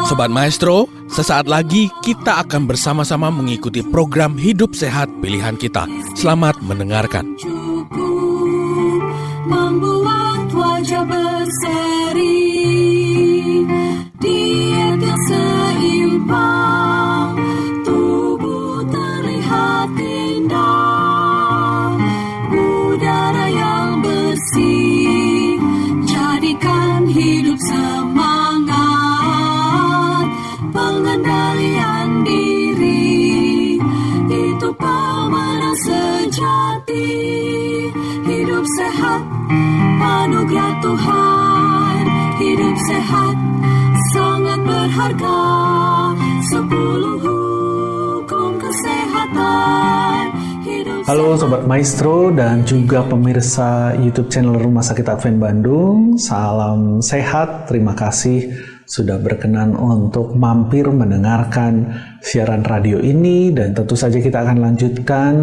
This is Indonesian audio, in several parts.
Sobat Maestro, sesaat lagi kita akan bersama-sama mengikuti program Hidup Sehat Pilihan Kita. Selamat mendengarkan. Membuat wajah berseri, diet yang seimbang, tubuh terlihat indah, udara yang bersih, jadikan hidup semangat, pengendalian diri, itu pemenang sejati. Hidup sehat, anugerah Tuhan. Hidup sehat, sangat berharga. 10 hukum kesehatan. Halo Sobat Maestro dan juga pemirsa YouTube channel Rumah Sakit Advent Bandung. Salam sehat, terima kasih sudah berkenan untuk mampir mendengarkan siaran radio ini. Dan tentu saja kita akan lanjutkan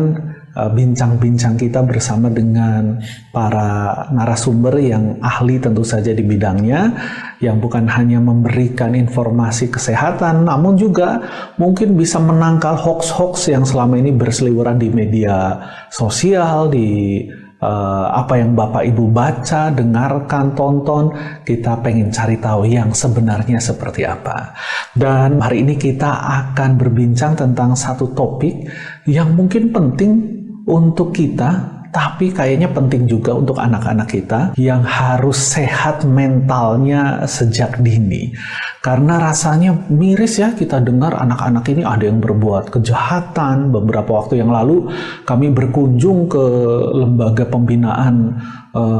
bincang-bincang kita bersama dengan para narasumber yang ahli tentu saja di bidangnya, yang bukan hanya memberikan informasi kesehatan, namun juga mungkin bisa menangkal hoax-hoax yang selama ini berseliweran di media sosial, di apa yang Bapak Ibu baca, dengarkan, tonton. Kita pengen cari tahu yang sebenarnya seperti apa. Dan hari ini kita akan berbincang tentang satu topik yang mungkin penting untuk kita, tapi kayaknya penting juga untuk anak-anak kita yang harus sehat mentalnya sejak dini. Karena rasanya miris ya kita dengar anak-anak ini ada yang berbuat kejahatan. Beberapa waktu yang lalu kami berkunjung ke lembaga pembinaan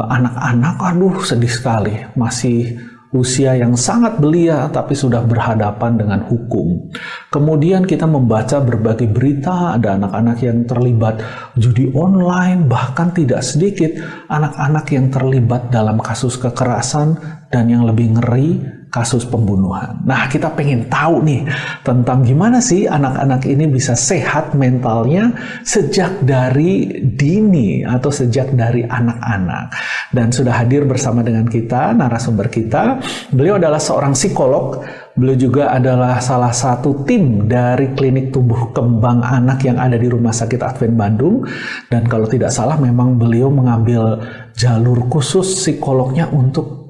anak-anak. Aduh, sedih sekali. Masih usia yang sangat belia tapi sudah berhadapan dengan hukum. Kemudian kita membaca berbagai berita, ada anak-anak yang terlibat judi online, bahkan tidak sedikit anak-anak yang terlibat dalam kasus kekerasan dan yang lebih ngeri, kasus pembunuhan. Nah, kita pengen tahu nih tentang gimana sih anak-anak ini bisa sehat mentalnya sejak dari dini atau sejak dari anak-anak. Dan sudah hadir bersama dengan kita narasumber kita. Beliau adalah seorang psikolog. Beliau juga adalah salah satu tim dari Klinik Tumbuh Kembang Anak yang ada di Rumah Sakit Advent Bandung. Dan kalau tidak salah memang beliau mengambil jalur khusus psikolognya untuk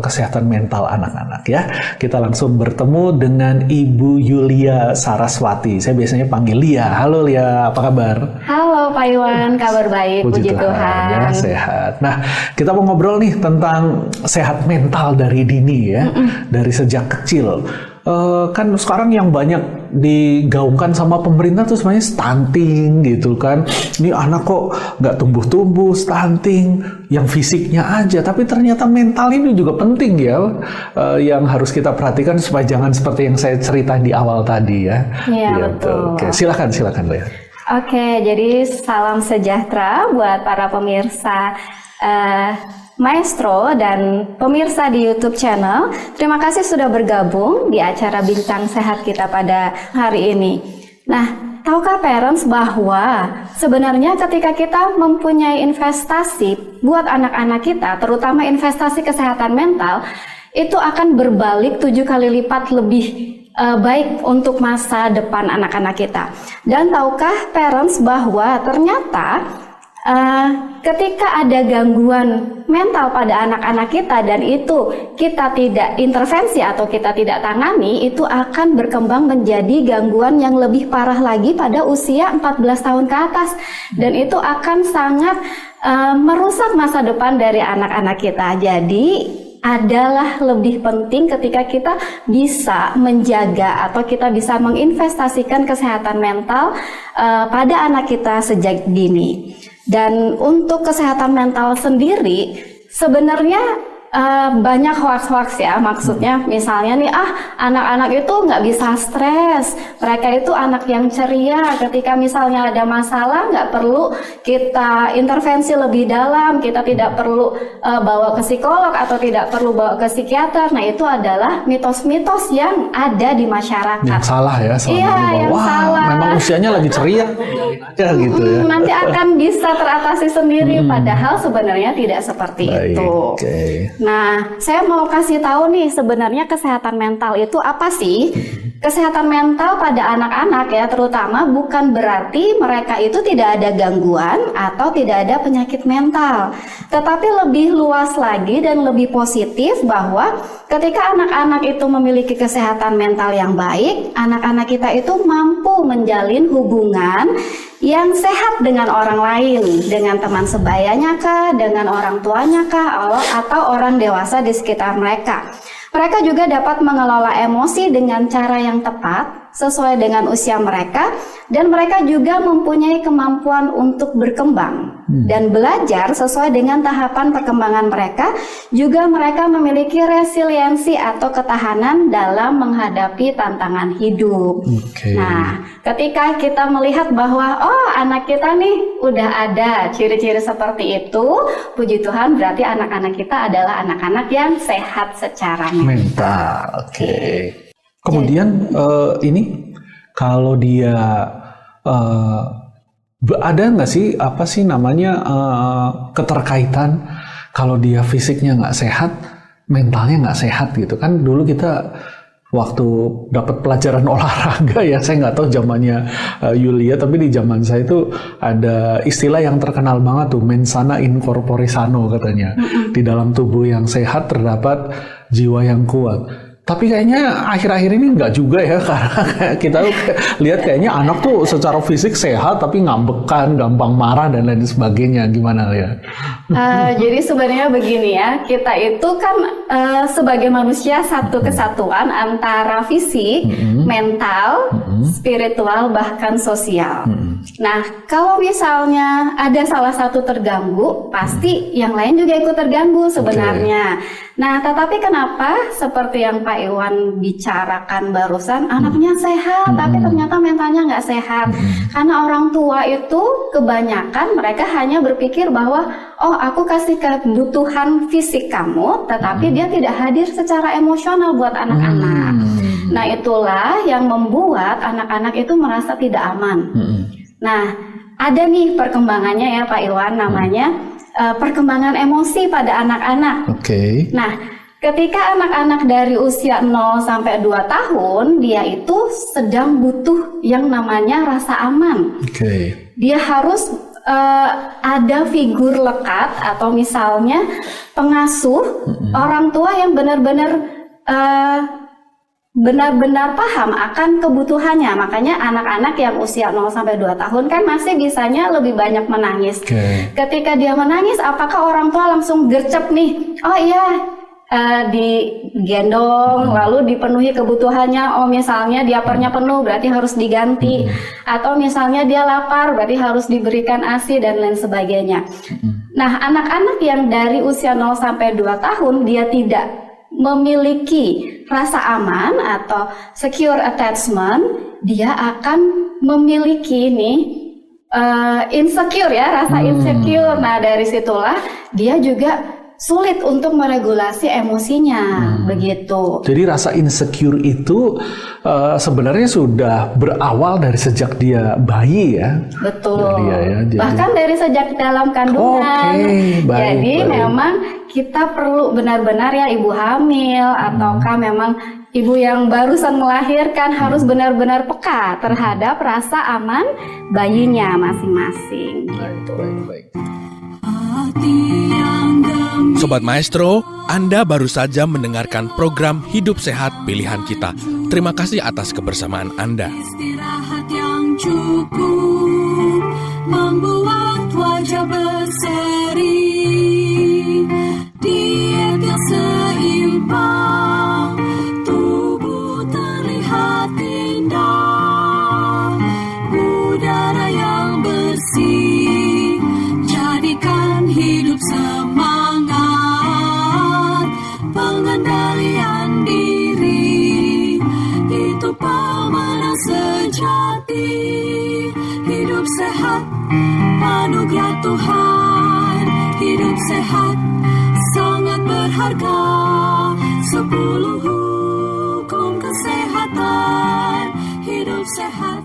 kesehatan mental anak-anak ya. Kita langsung bertemu dengan Ibu Yulia Saraswati. Saya biasanya panggil Lia. Halo Lia, apa kabar? Halo Pak Iwan, kabar baik, puji Tuhan. Ya, sehat. Nah, kita mau ngobrol nih tentang sehat mental dari dini ya, dari sejak kecil. Kan sekarang yang banyak digaungkan sama pemerintah tuh sebenarnya stunting gitu kan. Ini anak kok nggak tumbuh-tumbuh, stunting, yang fisiknya aja. Tapi ternyata mental ini juga penting ya, yang harus kita perhatikan supaya jangan seperti yang saya cerita di awal tadi ya. Iya, gitu. betul. Oke, silakan Lea. Oke, jadi salam sejahtera buat para pemirsa Maestro dan pemirsa di YouTube channel. Terima kasih sudah bergabung di acara Bincang Sehat kita pada hari ini. Nah, tahukah parents bahwa sebenarnya ketika kita mempunyai investasi buat anak-anak kita, terutama investasi kesehatan mental, itu akan berbalik 7 kali lipat lebih baik untuk masa depan anak-anak kita. Dan tahukah parents bahwa ternyata ketika ada gangguan mental pada anak-anak kita dan itu kita tidak intervensi atau kita tidak tangani, itu akan berkembang menjadi gangguan yang lebih parah lagi pada usia 14 tahun ke atas, dan itu akan sangat merusak masa depan dari anak-anak kita. Jadi adalah lebih penting ketika kita bisa menjaga atau kita bisa menginvestasikan kesehatan mental pada anak kita sejak dini. Dan untuk kesehatan mental sendiri sebenarnya banyak hoax-hoax ya, maksudnya misalnya nih anak-anak itu nggak bisa stres, mereka itu anak yang ceria, ketika misalnya ada masalah nggak perlu kita intervensi lebih dalam, kita tidak perlu bawa ke psikolog atau tidak perlu bawa ke psikiater. Nah, itu adalah mitos-mitos yang ada di masyarakat. Yang salah ya, yang salah. Memang usianya lagi ceria aja gitu ya. Nanti akan bisa teratasi sendiri, padahal sebenarnya tidak seperti itu. Oke. Nah, saya mau kasih tahu nih sebenarnya kesehatan mental itu apa sih? Kesehatan mental pada anak-anak ya terutama bukan berarti mereka itu tidak ada gangguan atau tidak ada penyakit mental. Tetapi lebih luas lagi dan lebih positif bahwa ketika anak-anak itu memiliki kesehatan mental yang baik, anak-anak kita itu mampu menjalin hubungan yang sehat dengan orang lain, dengan teman sebayanya kah, dengan orang tuanya kah, atau orang dewasa di sekitar mereka. Mereka juga dapat mengelola emosi dengan cara yang tepat sesuai dengan usia mereka, dan mereka juga mempunyai kemampuan untuk berkembang dan belajar sesuai dengan tahapan perkembangan mereka. Juga mereka memiliki resiliensi atau ketahanan dalam menghadapi tantangan hidup. Nah, ketika kita melihat bahwa anak kita nih udah ada ciri-ciri seperti itu, puji Tuhan berarti anak-anak kita adalah anak-anak yang sehat secara mental. Kemudian ini kalau dia ada nggak sih keterkaitan kalau dia fisiknya nggak sehat, mentalnya nggak sehat gitu kan? Dulu kita waktu dapat pelajaran olahraga ya, saya nggak tahu zamannya Yulia, tapi di zaman saya itu ada istilah yang terkenal banget tuh, mens sana in corpore sano katanya. Di dalam tubuh yang sehat terdapat jiwa yang kuat. Tapi kayaknya akhir-akhir ini nggak juga ya, karena kita lihat kayaknya anak tuh secara fisik sehat tapi ngambekan, gampang marah dan lain sebagainya. Gimana ya? Jadi sebenarnya begini ya, kita itu kan sebagai manusia satu kesatuan antara fisik, mental, spiritual, bahkan sosial. Nah, kalau misalnya ada salah satu terganggu, pasti yang lain juga ikut terganggu sebenarnya. Nah, tetapi kenapa seperti yang Pak Iwan bicarakan barusan, anaknya sehat, tapi ternyata mentalnya nggak sehat. Karena orang tua itu kebanyakan mereka hanya berpikir bahwa, aku kasih kebutuhan fisik kamu, tetapi dia tidak hadir secara emosional buat anak-anak. Nah, itulah yang membuat anak-anak itu merasa tidak aman. Nah, ada nih perkembangannya ya Pak Iwan, namanya perkembangan emosi pada anak-anak. Nah, ketika anak-anak dari usia 0 sampai 2 tahun, dia itu sedang butuh yang namanya rasa aman. Dia harus ada figur lekat atau misalnya pengasuh, orang tua yang benar-benar paham akan kebutuhannya. Makanya anak-anak yang usia 0 sampai 2 tahun kan masih bisanya lebih banyak menangis. Ketika dia menangis, apakah orang tua langsung gercep nih? Digendong, lalu dipenuhi kebutuhannya. Misalnya diapernya penuh, berarti harus diganti. Atau misalnya dia lapar, berarti harus diberikan ASI dan lain sebagainya. Nah, anak-anak yang dari usia 0 sampai 2 tahun, dia tidak memiliki rasa aman atau secure attachment, dia akan memiliki insecure ya, rasa insecure. Nah, dari situlah dia juga sulit untuk meregulasi emosinya, begitu. Jadi rasa insecure itu sebenarnya sudah berawal dari sejak dia bayi ya? Betul. Jadi, bahkan dari sejak dalam kandungan. Jadi memang kita perlu benar-benar ya, ibu hamil ataukah memang ibu yang barusan melahirkan harus benar-benar peka terhadap rasa aman bayinya masing-masing. Baik. Sobat Maestro, Anda baru saja mendengarkan program Hidup Sehat Pilihan Kita. Terima kasih atas kebersamaan Anda. Istirahat yang cukup membuat wajah berseri, diet yang seimbang, tubuh terlihat indah, udara yang bersih, jadikan hidup semangat, pengendalian diri, itu pemenang sejati. Hidup sehat, anugerah Tuhan. Hidup sehat, sangat berharga. 10 hukum kesehatan. Hidup sehat.